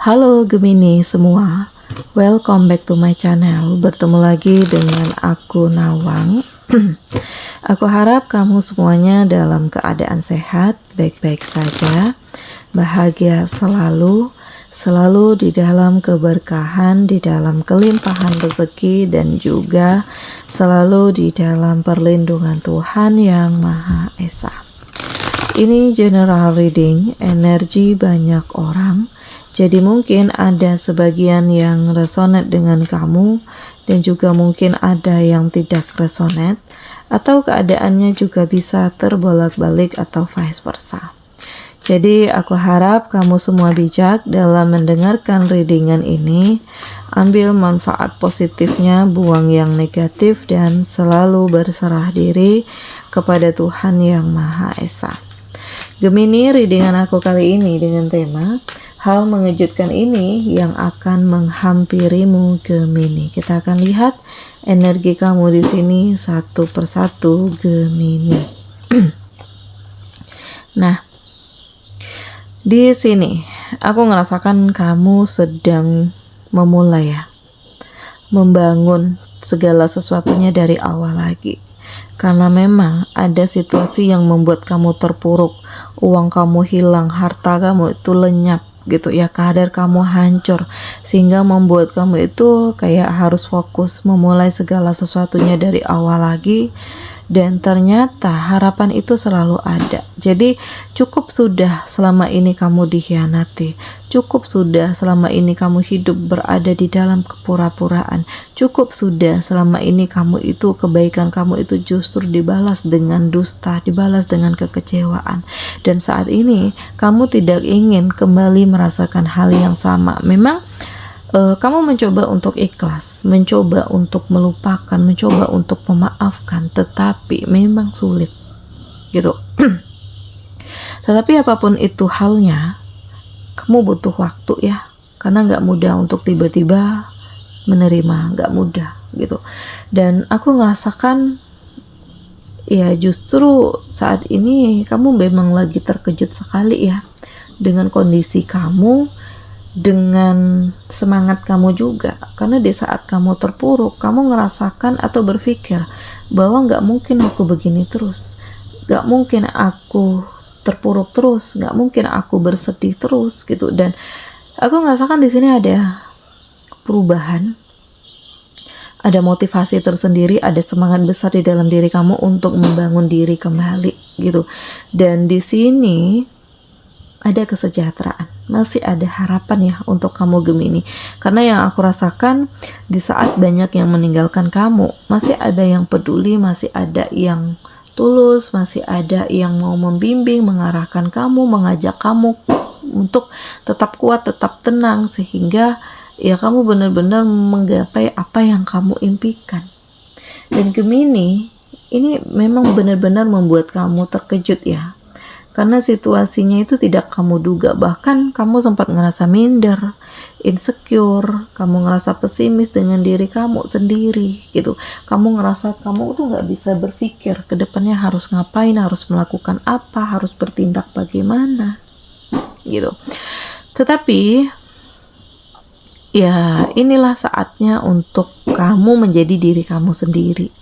Halo Gemini semua, welcome back to my channel. Bertemu lagi dengan aku Nawang. Aku harap kamu semuanya dalam keadaan sehat, baik-baik saja, bahagia selalu di dalam keberkahan, di dalam kelimpahan rezeki, dan juga selalu di dalam perlindungan Tuhan Yang Maha Esa. Ini general reading, energi banyak orang. Jadi mungkin ada sebagian yang resonate dengan kamu dan juga mungkin ada yang tidak resonate, atau keadaannya juga bisa terbolak-balik atau vice versa. Jadi aku harap kamu semua bijak dalam mendengarkan readingan ini. Ambil manfaat positifnya, buang yang negatif, dan selalu berserah diri kepada Tuhan Yang Maha Esa. Gemini, readingan aku kali ini dengan tema hal mengejutkan ini yang akan menghampirimu Gemini. Kita akan lihat energi kamu di sini satu persatu Gemini. Nah, di sini aku ngerasakan kamu sedang memulai membangun segala sesuatunya dari awal lagi. Karena memang ada situasi yang membuat kamu terpuruk, uang kamu hilang, harta kamu itu lenyap gitu ya, karir kamu hancur, sehingga membuat kamu itu kayak harus fokus memulai segala sesuatunya dari awal lagi. Dan ternyata harapan itu selalu ada. Jadi cukup sudah selama ini kamu dikhianati, cukup sudah selama ini kamu hidup berada di dalam kepura-puraan, cukup sudah selama ini kamu itu, kebaikan kamu itu justru dibalas dengan dusta, dibalas dengan kekecewaan. Dan saat ini kamu tidak ingin kembali merasakan hal yang sama. Memang kamu mencoba untuk ikhlas, mencoba untuk melupakan, mencoba untuk memaafkan, tetapi memang sulit gitu. Tetapi apapun itu halnya, kamu butuh waktu ya, karena nggak mudah untuk tiba-tiba menerima, nggak mudah gitu. Dan aku ngerasakan ya justru saat ini kamu memang lagi terkejut sekali ya dengan kondisi kamu, dengan semangat kamu juga, karena di saat kamu terpuruk, kamu ngerasakan atau berpikir bahwa nggak mungkin aku begini terus, nggak mungkin aku terpuruk terus, nggak mungkin aku bersedih terus gitu. Dan aku ngerasakan di sini ada perubahan, ada motivasi tersendiri, ada semangat besar di dalam diri kamu untuk membangun diri kembali gitu. Dan di sini ada kesejahteraan, masih ada harapan ya untuk kamu Gemini. Karena yang aku rasakan di saat banyak yang meninggalkan kamu, masih ada yang peduli, masih ada yang tulus, masih ada yang mau membimbing, mengarahkan kamu, mengajak kamu untuk tetap kuat, tetap tenang, sehingga ya kamu benar-benar menggapai apa yang kamu impikan. Dan Gemini, ini memang benar-benar membuat kamu terkejut ya, karena situasinya itu tidak kamu duga. Bahkan kamu sempat ngerasa minder, insecure, kamu ngerasa pesimis dengan diri kamu sendiri gitu. Kamu ngerasa kamu tuh nggak bisa berpikir ke depannya harus ngapain, harus melakukan apa, harus bertindak bagaimana gitu. Tetapi ya inilah saatnya untuk kamu menjadi diri kamu sendiri.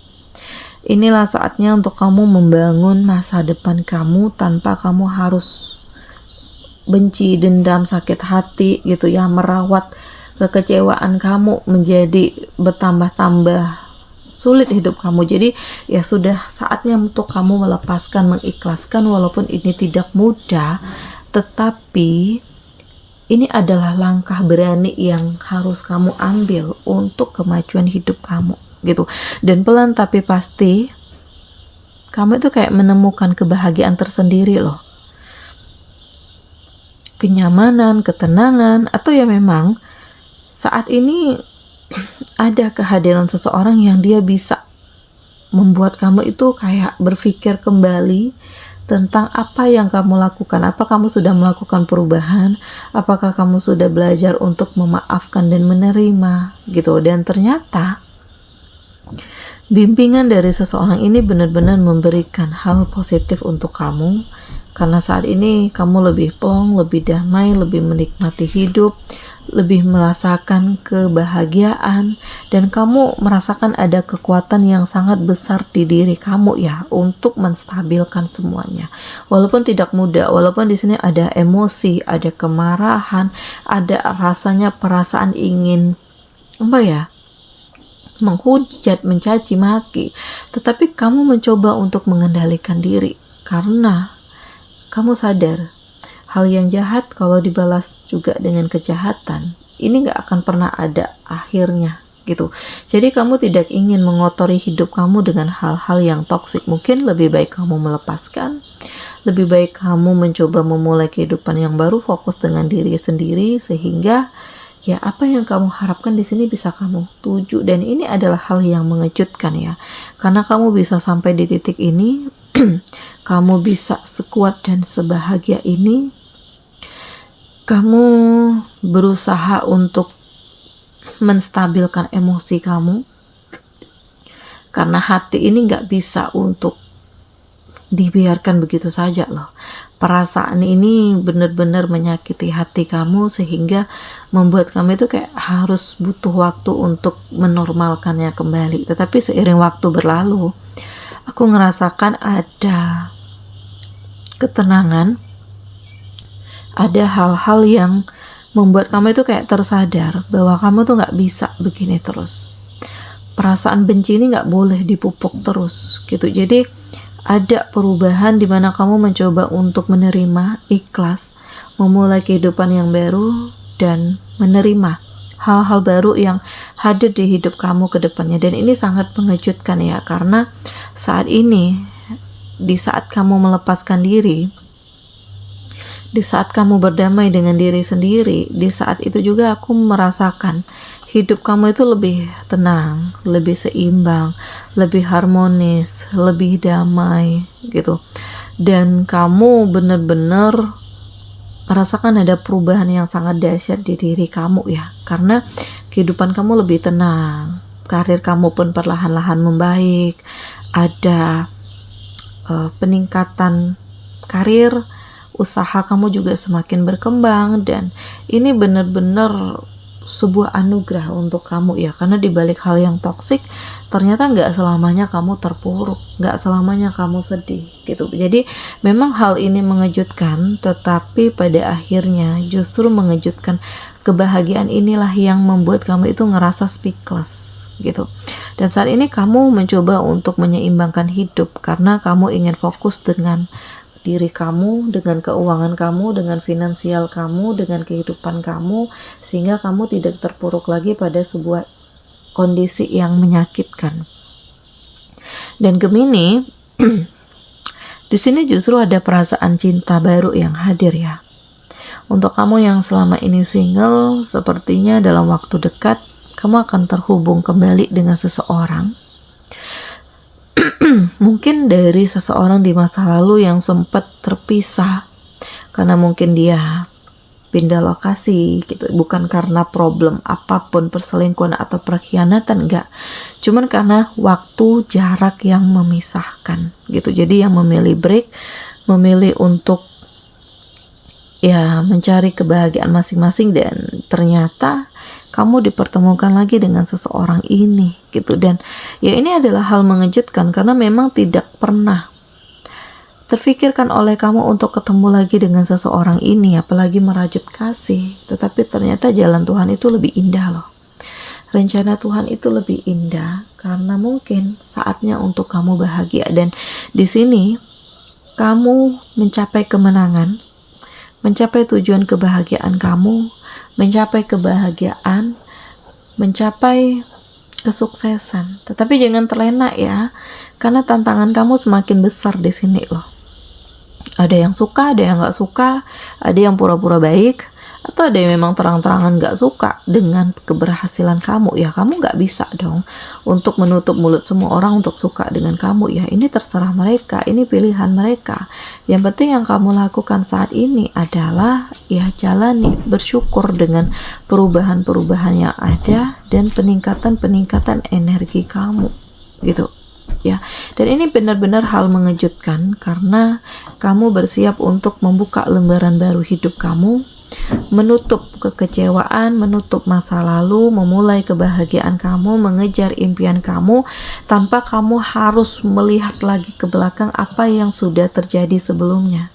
Inilah saatnya untuk kamu membangun masa depan kamu tanpa kamu harus benci, dendam, sakit hati gitu ya, merawat kekecewaan kamu menjadi bertambah-tambah sulit hidup kamu. Jadi ya sudah saatnya untuk kamu melepaskan, mengikhlaskan, walaupun ini tidak mudah, tetapi ini adalah langkah berani yang harus kamu ambil untuk kemajuan hidup kamu gitu. Dan pelan tapi pasti kamu itu kayak menemukan kebahagiaan tersendiri loh, kenyamanan, ketenangan, atau ya memang saat ini ada kehadiran seseorang yang dia bisa membuat kamu itu kayak berpikir kembali tentang apa yang kamu lakukan. Apa kamu sudah melakukan perubahan? Apakah kamu sudah belajar untuk memaafkan dan menerima gitu. Dan ternyata bimbingan dari seseorang ini benar-benar memberikan hal positif untuk kamu, karena saat ini kamu lebih plong, lebih damai, lebih menikmati hidup, lebih merasakan kebahagiaan, dan kamu merasakan ada kekuatan yang sangat besar di diri kamu ya untuk menstabilkan semuanya. Walaupun tidak mudah, walaupun di sini ada emosi, ada kemarahan, ada rasanya perasaan ingin menghujat, mencaci maki, tetapi kamu mencoba untuk mengendalikan diri karena kamu sadar hal yang jahat kalau dibalas juga dengan kejahatan, ini gak akan pernah ada akhirnya gitu. Jadi kamu tidak ingin mengotori hidup kamu dengan hal-hal yang toksik. Mungkin lebih baik kamu melepaskan, lebih baik kamu mencoba memulai kehidupan yang baru, fokus dengan diri sendiri, sehingga ya apa yang kamu harapkan di sini bisa kamu tuju. Dan ini adalah hal yang mengejutkan ya, karena kamu bisa sampai di titik ini kamu bisa sekuat dan sebahagia ini, kamu berusaha untuk menstabilkan emosi kamu, karena hati ini gak bisa untuk dibiarkan begitu saja loh. Perasaan ini benar-benar menyakiti hati kamu, sehingga membuat kamu itu kayak harus butuh waktu untuk menormalkannya kembali. Tetapi seiring waktu berlalu, aku ngerasakan ada ketenangan, ada hal-hal yang membuat kamu itu kayak tersadar bahwa kamu tuh gak bisa begini terus. Perasaan benci ini gak boleh dipupuk terus gitu. Jadi ada perubahan di mana kamu mencoba untuk menerima, ikhlas, memulai kehidupan yang baru, dan menerima hal-hal baru yang hadir di hidup kamu ke depannya. Dan ini sangat mengejutkan ya, karena saat ini, di saat kamu melepaskan diri, di saat kamu berdamai dengan diri sendiri, di saat itu juga aku merasakan hidup kamu itu lebih tenang, lebih seimbang, lebih harmonis, lebih damai gitu. Dan kamu benar-benar merasakan ada perubahan yang sangat dahsyat di diri kamu ya, karena kehidupan kamu lebih tenang, karir kamu pun perlahan-lahan membaik, ada peningkatan karir, usaha kamu juga semakin berkembang, dan ini benar-benar sebuah anugerah untuk kamu ya, karena dibalik hal yang toksik ternyata nggak selamanya kamu terpuruk, nggak selamanya kamu sedih gitu. Jadi memang hal ini mengejutkan, tetapi pada akhirnya justru mengejutkan. Kebahagiaan inilah yang membuat kamu itu ngerasa speechless gitu. Dan saat ini kamu mencoba untuk menyeimbangkan hidup, karena kamu ingin fokus dengan diri kamu, dengan keuangan kamu, dengan finansial kamu, dengan kehidupan kamu, sehingga kamu tidak terpuruk lagi pada sebuah kondisi yang menyakitkan. Dan Gemini, di sini justru ada perasaan cinta baru yang hadir ya. Untuk kamu yang selama ini single, sepertinya dalam waktu dekat kamu akan terhubung kembali dengan seseorang. Mungkin dari seseorang di masa lalu yang sempat terpisah karena mungkin dia pindah lokasi gitu, bukan karena problem apapun, perselingkuhan atau perkhianatan, enggak, cuman karena waktu, jarak yang memisahkan gitu. Jadi yang memilih break, memilih untuk ya mencari kebahagiaan masing-masing, dan ternyata kamu dipertemukan lagi dengan seseorang ini gitu. Dan ya ini adalah hal mengejutkan, karena memang tidak pernah terfikirkan oleh kamu untuk ketemu lagi dengan seseorang ini, apalagi merajut kasih. Tetapi ternyata jalan Tuhan itu lebih indah loh, rencana Tuhan itu lebih indah, karena mungkin saatnya untuk kamu bahagia. Dan di sini kamu mencapai kemenangan, mencapai tujuan kebahagiaan kamu, mencapai kebahagiaan, mencapai kesuksesan. Tetapi jangan terlena ya, karena tantangan kamu semakin besar di sini loh. Ada yang suka, ada yang gak suka, ada yang pura-pura baik, atau ada yang memang terang-terangan gak suka dengan keberhasilan kamu. Ya kamu gak bisa dong untuk menutup mulut semua orang untuk suka dengan kamu ya. Ini terserah mereka, ini pilihan mereka. Yang penting yang kamu lakukan saat ini adalah ya jalani, bersyukur dengan perubahan-perubahan yang ada, dan peningkatan energi kamu gitu ya. Dan ini benar-benar hal mengejutkan, karena kamu bersiap untuk membuka lembaran baru hidup kamu, menutup kekecewaan, menutup masa lalu, memulai kebahagiaan kamu, mengejar impian kamu tanpa kamu harus melihat lagi ke belakang apa yang sudah terjadi sebelumnya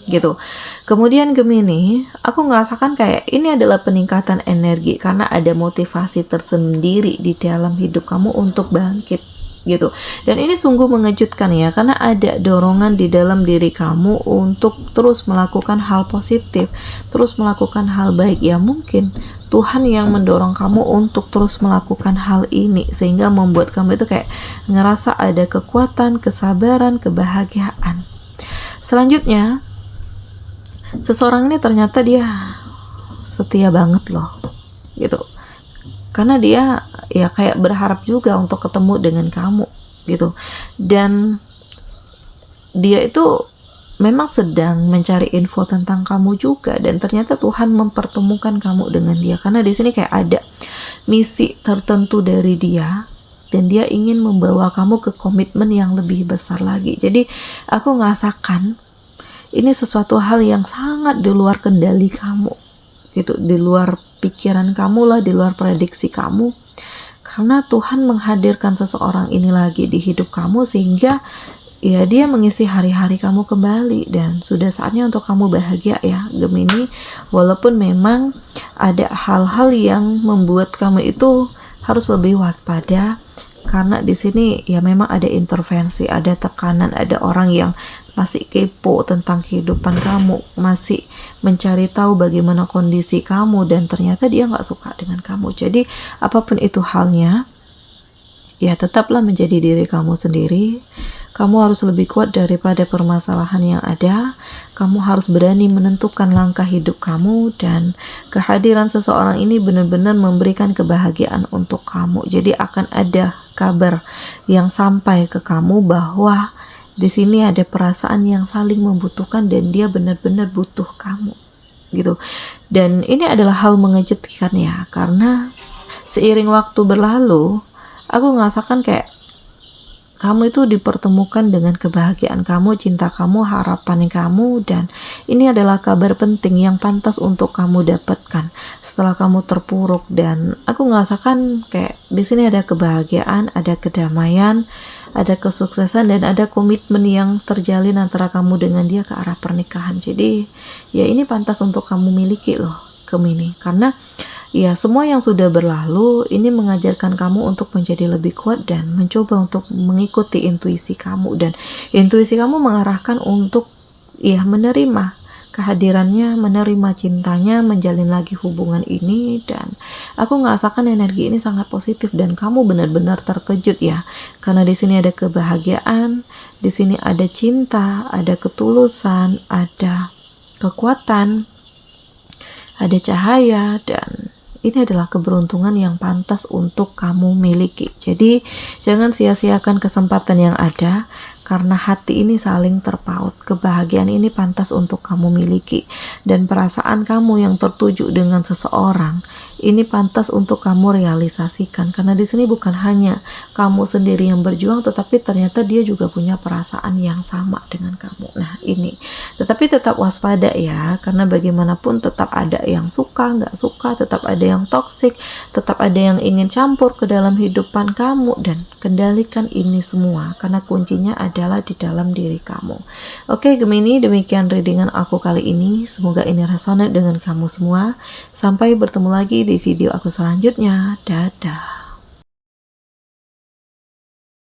gitu. Kemudian Gemini, aku ngerasakan kayak ini adalah peningkatan energi karena ada motivasi tersendiri di dalam hidup kamu untuk bangkit gitu. Dan ini sungguh mengejutkan ya, karena ada dorongan di dalam diri kamu untuk terus melakukan hal positif, terus melakukan hal baik. Ya mungkin Tuhan yang mendorong kamu untuk terus melakukan hal ini sehingga membuat kamu itu kayak ngerasa ada kekuatan, kesabaran, kebahagiaan. Selanjutnya, seseorang ini ternyata dia setia banget loh gitu, karena dia ya kayak berharap juga untuk ketemu dengan kamu gitu, dan dia itu memang sedang mencari info tentang kamu juga, dan ternyata Tuhan mempertemukan kamu dengan dia karena di sini kayak ada misi tertentu dari dia dan dia ingin membawa kamu ke komitmen yang lebih besar lagi. Jadi aku ngerasakan ini sesuatu hal yang sangat di luar kendali kamu gitu, di luar pikiran kamu lah, di luar prediksi kamu, karena Tuhan menghadirkan seseorang ini lagi di hidup kamu sehingga ya dia mengisi hari-hari kamu kembali, dan sudah saatnya untuk kamu bahagia ya Gemini. Walaupun memang ada hal-hal yang membuat kamu itu harus lebih waspada, karena di sini ya memang ada intervensi, ada tekanan, ada orang yang masih kepo tentang kehidupan kamu, masih mencari tahu bagaimana kondisi kamu, dan ternyata dia nggak suka dengan kamu. Jadi apapun itu halnya, ya tetaplah menjadi diri kamu sendiri. Kamu harus lebih kuat daripada permasalahan yang ada. Kamu harus berani menentukan langkah hidup kamu, dan kehadiran seseorang ini benar-benar memberikan kebahagiaan untuk kamu. Jadi akan ada kabar yang sampai ke kamu bahwa di sini ada perasaan yang saling membutuhkan dan dia benar-benar butuh kamu gitu. Dan ini adalah hal mengejutkan ya, karena seiring waktu berlalu aku ngerasakan kayak kamu itu dipertemukan dengan kebahagiaan kamu, cinta kamu, harapan kamu, dan ini adalah kabar penting yang pantas untuk kamu dapatkan setelah kamu terpuruk. Dan aku ngerasakan kayak di sini ada kebahagiaan, ada kedamaian, ada kesuksesan, dan ada komitmen yang terjalin antara kamu dengan dia ke arah pernikahan. Jadi ya ini pantas untuk kamu miliki loh Gemini, karena ya semua yang sudah berlalu ini mengajarkan kamu untuk menjadi lebih kuat dan mencoba untuk mengikuti intuisi kamu, dan intuisi kamu mengarahkan untuk ya menerima kehadirannya, menerima cintanya, menjalin lagi hubungan ini. Dan aku ngerasakan energi ini sangat positif dan kamu benar-benar terkejut ya, karena di sini ada kebahagiaan, di sini ada cinta, ada ketulusan, ada kekuatan, ada cahaya, dan ini adalah keberuntungan yang pantas untuk kamu miliki. Jadi jangan sia-siakan kesempatan yang ada, karena hati ini saling terpaut. Kebahagiaan ini pantas untuk kamu miliki, dan perasaan kamu yang tertuju dengan seseorang ini pantas untuk kamu realisasikan, karena di sini bukan hanya kamu sendiri yang berjuang, tetapi ternyata dia juga punya perasaan yang sama dengan kamu. Nah ini, tetapi tetap waspada ya, karena bagaimanapun tetap ada yang suka, nggak suka, tetap ada yang toksik, tetap ada yang ingin campur ke dalam kehidupan kamu, dan kendalikan ini semua karena kuncinya adalah di dalam diri kamu. Oke Gemini, demikian readingan aku kali ini. Semoga ini resonate dengan kamu semua. Sampai bertemu lagi di video aku selanjutnya. Dadah.